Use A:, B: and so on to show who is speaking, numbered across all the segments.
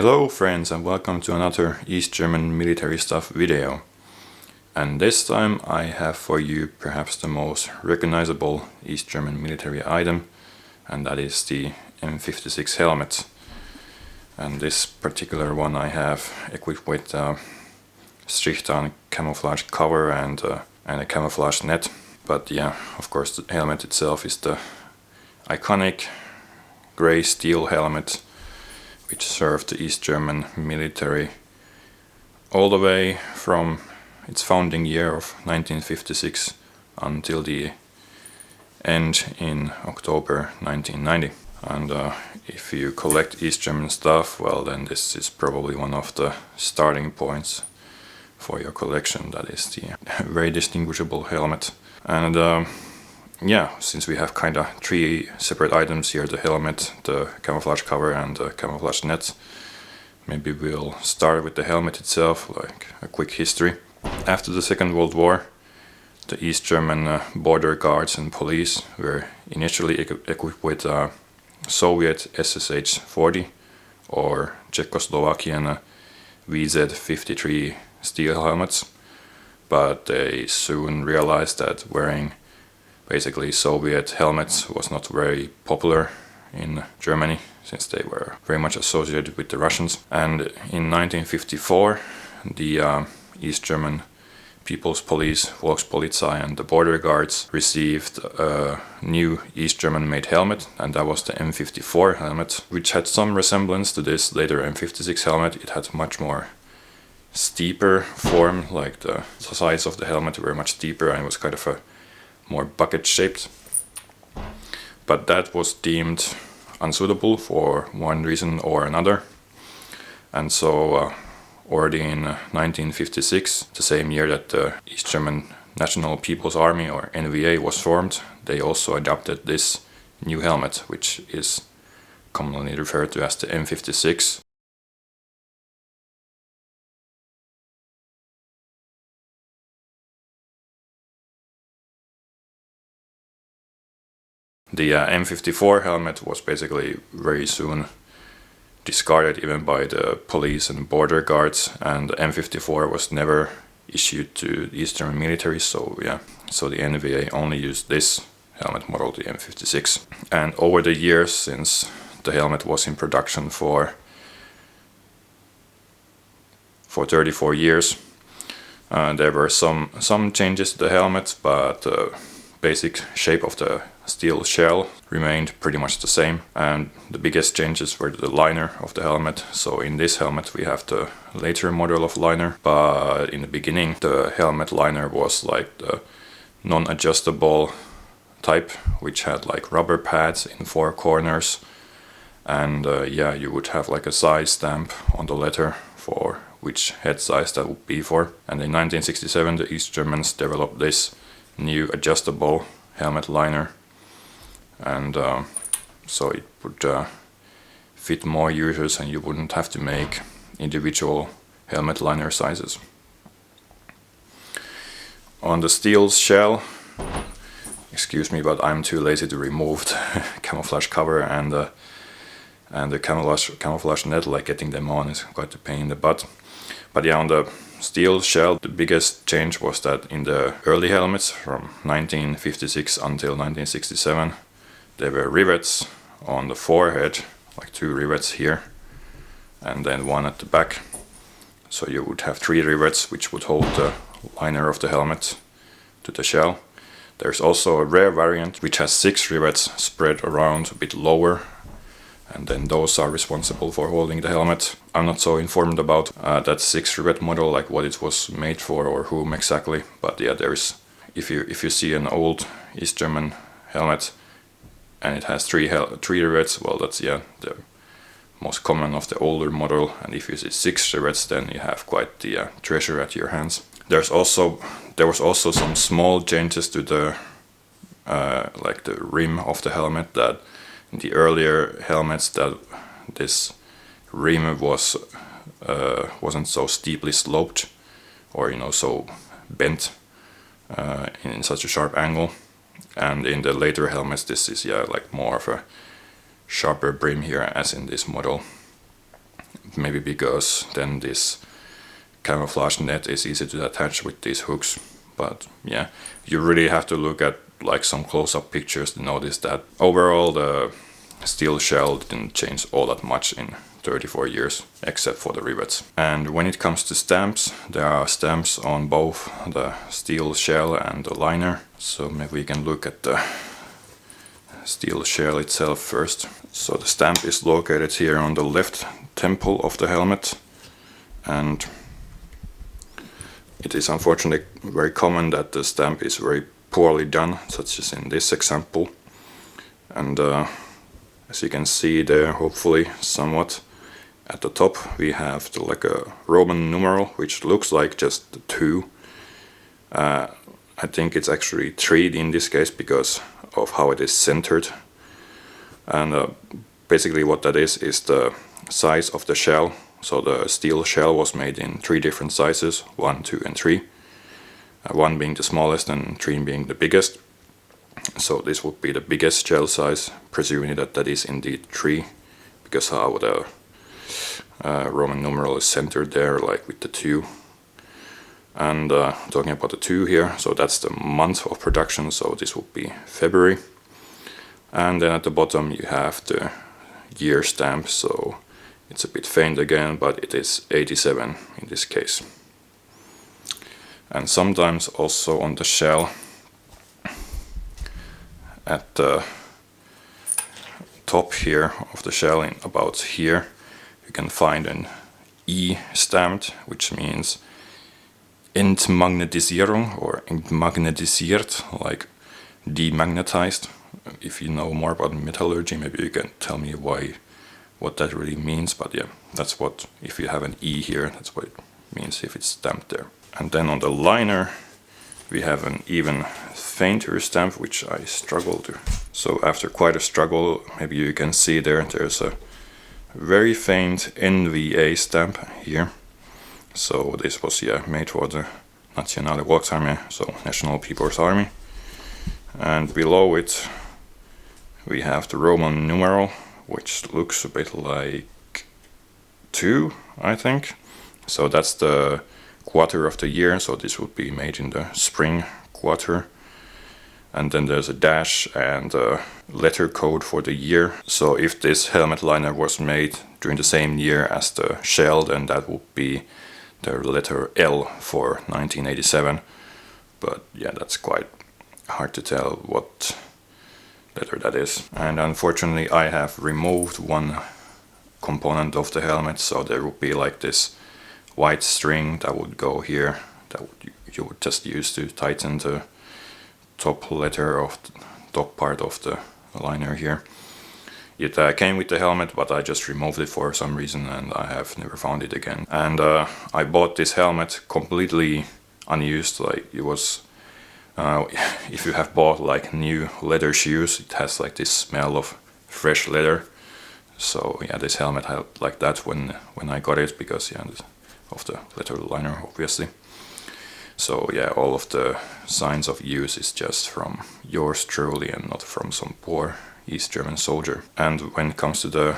A: Hello friends and welcome to another East German military stuff video. And this time I have for you perhaps the most recognizable East German military item, and that is the M56 helmet. And this particular one I have equipped with Strichtarn camouflage cover and a camouflage net. But yeah, of course the helmet itself is the iconic grey steel helmet which served the East German military all the way from its founding year of 1956 until the end in October 1990. And if you collect East German stuff, well then this is probably one of the starting points for your collection. That is the very distinguishable helmet. And yeah, since we have kinda three separate items here, the helmet, the camouflage cover and the camouflage net, maybe we'll start with the helmet itself, like a quick history. After the Second World War, the East German border guards and police were initially equipped with Soviet SSH-40 or Czechoslovakian VZ-53 steel helmets, but they soon realized that wearing basically Soviet helmets was not very popular in Germany, since they were very much associated with the Russians. And in 1954 the East German People's Police, Volkspolizei, and the border guards received a new East German made helmet, and that was the M54 helmet, which had some resemblance to this later M56 helmet. It had much more steeper form, like the sides of the helmet were much steeper and it was kind of a more bucket shaped, but that was deemed unsuitable for one reason or another. And so already in 1956, the same year that the East German National People's Army or NVA was formed, they also adopted this new helmet, which is commonly referred to as the M56. The M54 helmet was basically very soon discarded even by the police and border guards, and the M54 was never issued to the East German military, so yeah, so the NVA only used this helmet model, the M56. And over the years, since the helmet was in production for 34 years, there were some changes to the helmet, but basic shape of the steel shell remained pretty much the same, and the biggest changes were the liner of the helmet. So in this helmet we have the later model of liner, but in the beginning the helmet liner was like the non-adjustable type, which had like rubber pads in four corners, and yeah, you would have like a size stamp on the letter for which head size that would be for. And in 1967 the East Germans developed this new adjustable helmet liner, and so it would fit more users and you wouldn't have to make individual helmet liner sizes. On the steel shell, excuse me, but I'm too lazy to remove the camouflage cover and the camouflage net, like getting them on is quite a pain in the butt. But yeah, on the steel shell, the biggest change was that in the early helmets from 1956 until 1967, there were rivets on the forehead, like two rivets here, and then one at the back. So you would have three rivets which would hold the liner of the helmet to the shell. There's also a rare variant which has 6 rivets spread around a bit lower, and then those are responsible for holding the helmet. I'm not so informed about that 6 rivet model, like what it was made for or whom exactly, but yeah, there's, if you see an old East German helmet and it has three rivets, well that's, yeah, the most common of the older model, and if you see 6 rivets then you have quite the treasure at your hands. There was also some small changes to the like the rim of the helmet, that in the earlier helmets that this rim wasn't so steeply sloped or, you know, so bent in such a sharp angle, and in the later helmets this is, yeah, like more of a sharper brim here as in this model. maybe because then this camouflage net is easy to attach with these hooks. But yeah, you really have to look at like some close-up pictures to notice that overall the steel shell didn't change all that much in 34 years, except for the rivets. And when it comes to stamps, there are stamps on both the steel shell and the liner. So maybe we can look at the steel shell itself first. So the stamp is located here on the left temple of the helmet, and it is unfortunately very common that the stamp is very poorly done, such as in this example. And as you can see there, hopefully somewhat, at the top we have like a Roman numeral, which looks like just the 2. I think it's actually 3 in this case because of how it is centered. And basically what that is the size of the shell. So the steel shell was made in 3 different sizes, 1, 2 and 3. 1 being the smallest and 3 being the biggest. So this would be the biggest shell size, presuming that that is indeed 3, because how the Roman numeral is centered there, like with the 2. And talking about the 2 here, so that's the month of production, so this would be February. And then at the bottom you have the year stamp, so it's a bit faint again, but it is 87 in this case. And sometimes also on the shell, at the top here of the shell, in about here, you can find an E stamped, which means Entmagnetisierung or entmagnetisiert, like demagnetized. If you know more about metallurgy, maybe you can tell me what that really means. But yeah, that's what, if you have an E here, that's what it means if it's stamped there. And then on the liner we have an even fainter stamp, which I struggle to. So after quite a struggle, maybe you can see there's a very faint NVA stamp here. So this was made for the Nationale Volksarmee, so National People's Army. And below it we have the Roman numeral, which looks a bit like 2, I think. So that's the quarter of the year, so this would be made in the spring quarter. And then there's a dash and a letter code for the year. So if this helmet liner was made during the same year as the shell, then that would be the letter L for 1987. But yeah, that's quite hard to tell what letter that is. And unfortunately I have removed one component of the helmet, so there would be like this white string that would go here, that you would just use to tighten the top letter of the top part of the liner here. It came with the helmet, but I just removed it for some reason and I have never found it again. And I bought this helmet completely unused. Like it was, if you have bought like new leather shoes, it has like this smell of fresh leather. So yeah, this helmet had like that when I got it, because yeah, of the leather liner obviously. So yeah, all of the signs of use is just from yours truly and not from some poor East German soldier. And when it comes to the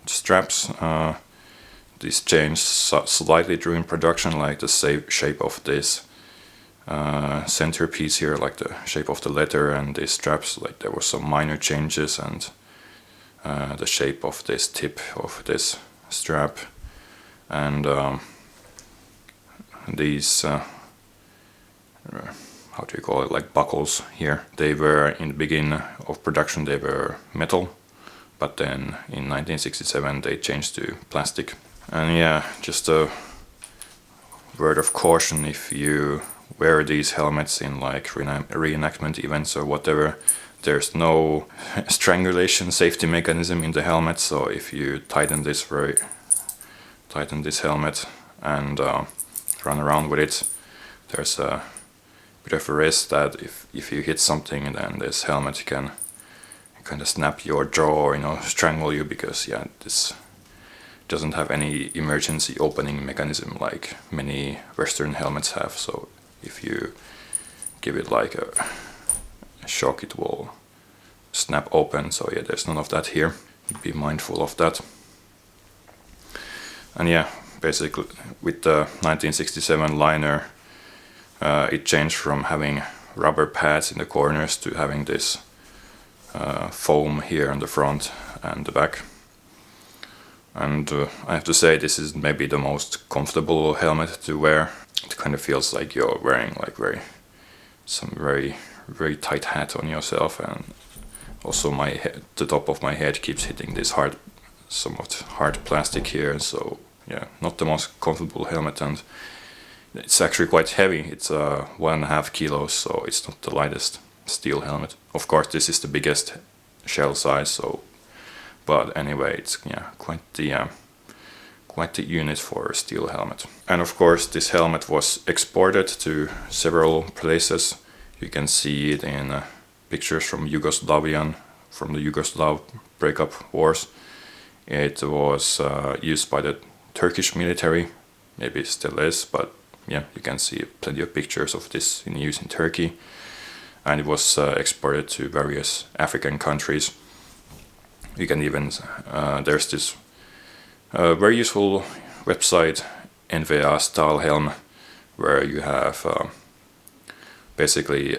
A: straps, this changed slightly during production, like the shape of this centerpiece here, like the shape of the letter and these straps, like there were some minor changes, and the shape of this tip of this strap, and these how do you call it, like buckles here, they were in the beginning of production they were metal, but then in 1967 they changed to plastic. And yeah, just a word of caution, if you wear these helmets in like reenactment events or whatever, there's no strangulation safety mechanism in the helmet, so if you tighten this helmet and run around with it, there's a bit of a risk that if you hit something, then this helmet can kind of snap your jaw or strangle you, because yeah, this doesn't have any emergency opening mechanism like many Western helmets have. So if you give it like a shock, it will snap open. So yeah, there's none of that here. Be mindful of that. And yeah, basically with the 1967 liner, it changed from having rubber pads in the corners to having this foam here on the front and the back. And I have to say, this is maybe the most comfortable helmet to wear. It kind of feels like you're wearing like very tight hat on yourself, and also the top of my head keeps hitting this somewhat hard plastic here. So yeah, not the most comfortable helmet, and it's actually quite heavy. It's 1.5 kilos, so it's not the lightest steel helmet. Of course, this is the biggest shell size, so. But anyway, it's quite the unit for a steel helmet. And of course, this helmet was exported to several places. You can see it in pictures from the Yugoslav breakup wars. It was used by the Turkish military, maybe it still is, but yeah, you can see plenty of pictures of this in use in Turkey. And it was exported to various African countries. You can even, there's this very useful website, NVA Stahlhelm, where you have basically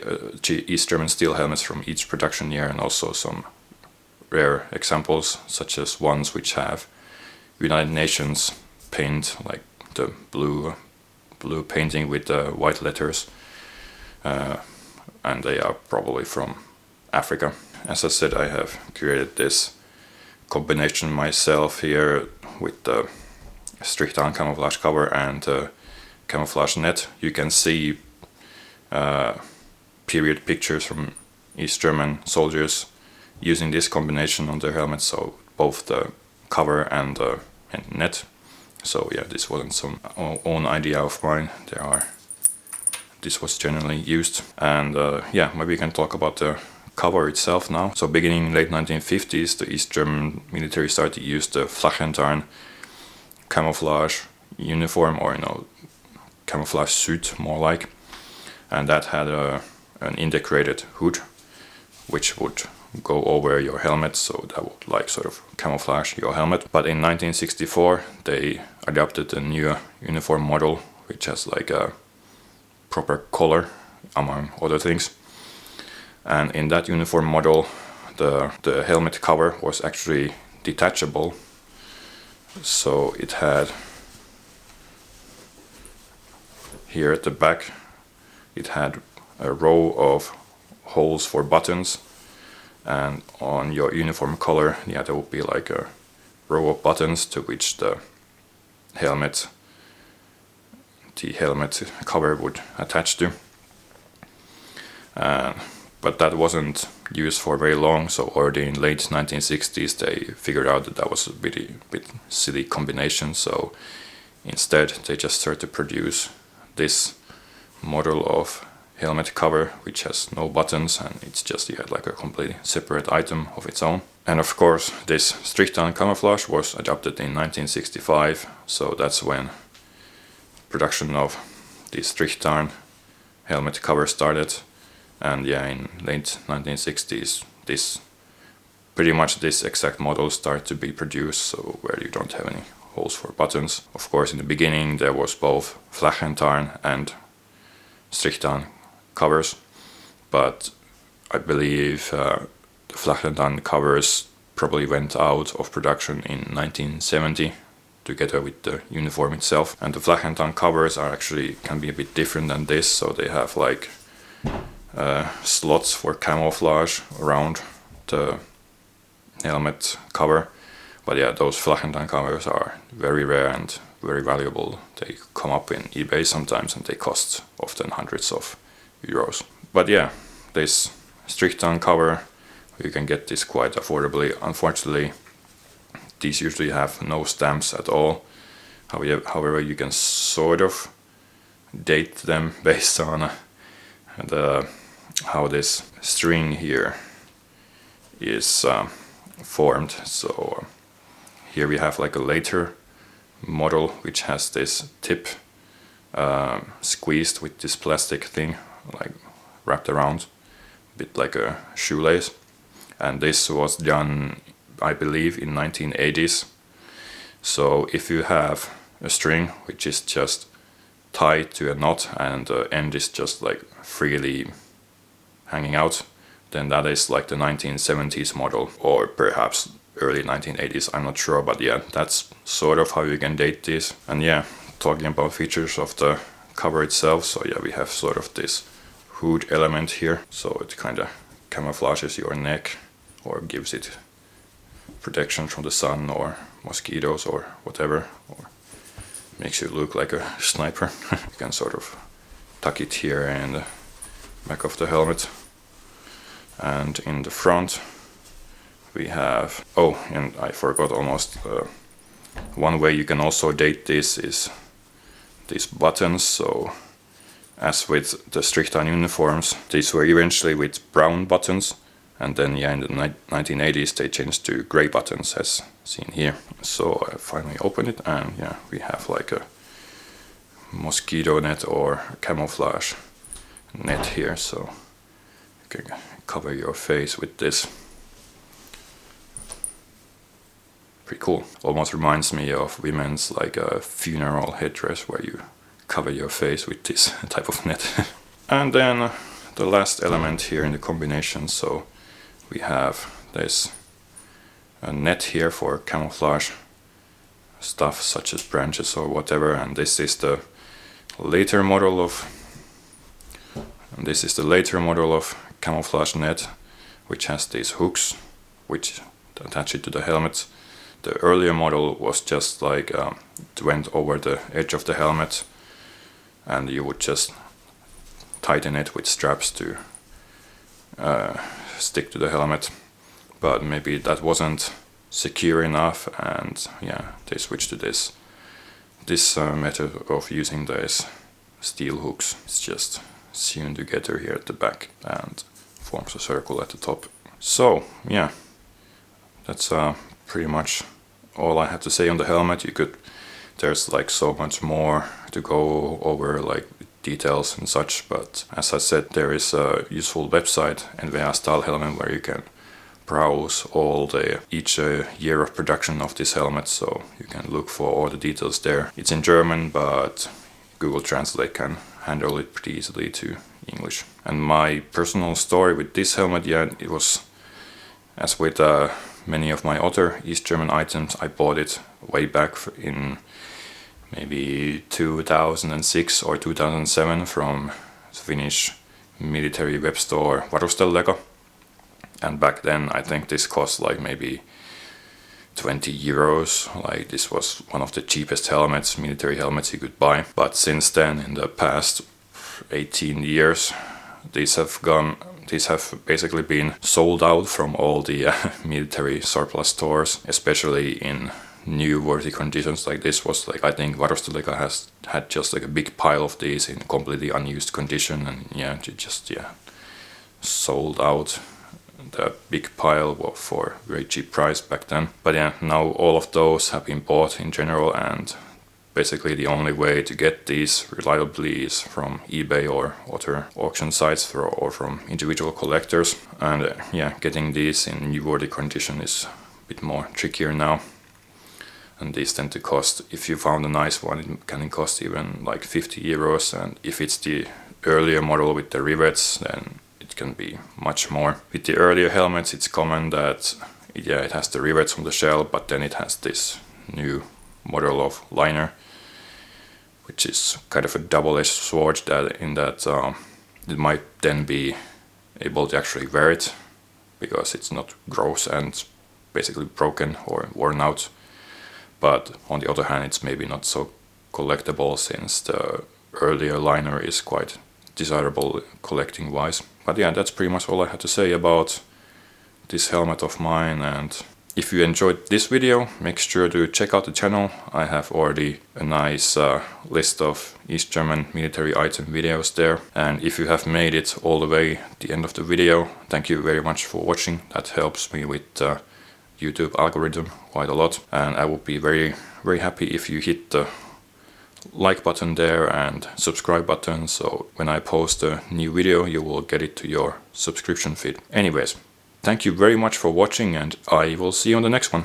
A: East German steel helmets from each production year, and also some rare examples, such as ones which have United Nations paint, like the blue painting with the white letters, and they are probably from Africa. As I said, I have created this combination myself here with the Strichtarn camouflage cover and camouflage net. You can see period pictures from East German soldiers using this combination on their helmets, so both the cover and net. So yeah, this wasn't some own idea of mine. This was generally used. And yeah, maybe we can talk about the cover itself now. So beginning in late 1950s, the East German military started to use the Strichtarn camouflage uniform, or camouflage suit more like, and that had an integrated hood which would go over your helmet, so that would like sort of camouflage your helmet. But in 1964 they adopted a new uniform model which has like a proper collar, among other things. And in that uniform model, the helmet cover was actually detachable. So it had here at the back, it had a row of holes for buttons, and on your uniform collar, yeah, there would be like a row of buttons to which the helmet cover would attach to. But that wasn't used for very long, so already in late 1960s they figured out that that was a bit silly combination, so instead they just started to produce this model of helmet cover which has no buttons, and it's just like a completely separate item of its own. And of course this Strichtarn camouflage was adopted in 1965, so that's when production of the Strichtarn helmet cover started. And yeah, in late 1960s, pretty much this exact model started to be produced, so where you don't have any holes for buttons. Of course, in the beginning there was both Strichtarn and Strichtarn covers, but I believe the Strichtarn covers probably went out of production in 1970 together with the uniform itself. And the Strichtarn covers can be a bit different than this, so they have like slots for camouflage around the helmet cover. But yeah, those Strichtarn covers are very rare and very valuable. They come up in eBay sometimes and they cost often hundreds of euros. But yeah, this Strichtarn cover, you can get this quite affordably. Unfortunately, these usually have no stamps at all. However, you can sort of date them based on how this string here is formed. So here we have like a later model which has this tip squeezed with this plastic thing like wrapped around, a bit like a shoelace. And this was done, I believe, in 1980s. So if you have a string which is just tied to a knot and the end is just like freely hanging out, then that is like the 1970s model, or perhaps early 1980s, I'm not sure, but yeah, that's sort of how you can date these. And yeah, talking about features of the cover itself, so yeah, we have sort of this hood element here, so it kind of camouflages your neck or gives it protection from the sun or mosquitoes or whatever, or makes you look like a sniper. You can sort of tuck it here in the back of the helmet. And in the front we have, oh, and I forgot almost, one way you can also date this is these buttons. So as with the Strichtarn uniforms, these were eventually with brown buttons, and then yeah, in the 1980s they changed to gray buttons as seen here. So I finally opened it, and yeah, we have like a mosquito net or camouflage net here, so you can cover your face with this. Pretty cool. Almost reminds me of women's like a funeral headdress where you cover your face with this type of net. And then the last element here in the combination, so we have this net here for camouflage stuff such as branches or whatever, and this is the later model of camouflage net, which has these hooks which attach it to the helmet. The earlier model was just like it went over the edge of the helmet, and you would just tighten it with straps to stick to the helmet, but maybe that wasn't secure enough, and yeah, they switched to this method of using these steel hooks. It's just sewn together here at the back and forms a circle at the top. So yeah, that's pretty much all I have to say on the helmet. There's like so much more to go over, like details and such, but as I said, there is a useful website, NVA Style Helmet, where you can browse each year of production of this helmet, so you can look for all the details there. It's in German, but Google Translate can handle it pretty easily to English. And my personal story with this helmet, yeah, it was as with many of my other East German items, I bought it way back in maybe 2006 or 2007 from Finnish military web store Varustelleko. And back then I think this cost like maybe 20 euros. Like this was one of the cheapest helmets, military helmets you could buy. But since then, in the past 18 years, these have basically been sold out from all the military surplus stores, especially in new worthy conditions. Like this was like, I think Varustelleko has had just like a big pile of these in completely unused condition, and yeah, it just sold out the big pile for a very cheap price back then. But yeah, now all of those have been bought in general, and basically the only way to get these reliably is from eBay or other auction sites or from individual collectors. And yeah, getting these in new worthy condition is a bit more trickier now. And these tend to cost, if you found a nice one, it can cost even like 50 euros. And if it's the earlier model with the rivets, then it can be much more. With the earlier helmets, it's common that it has the rivets from the shell, but then it has this new model of liner, which is kind of a double-edged sword, that it might then be able to actually wear it because it's not gross and basically broken or worn out. But on the other hand, it's maybe not so collectible, since the earlier liner is quite desirable collecting wise. But yeah, that's pretty much all I had to say about this helmet of mine. And if you enjoyed this video, make sure to check out the channel. I have already a nice list of East German military item videos there. And if you have made it all the way to the end of the video, thank you very much for watching. That helps me with YouTube algorithm quite a lot, and I would be very, very happy if you hit the like button there and subscribe button, so when I post a new video you will get it to your subscription feed. Anyways, thank you very much for watching, and I will see you on the next one.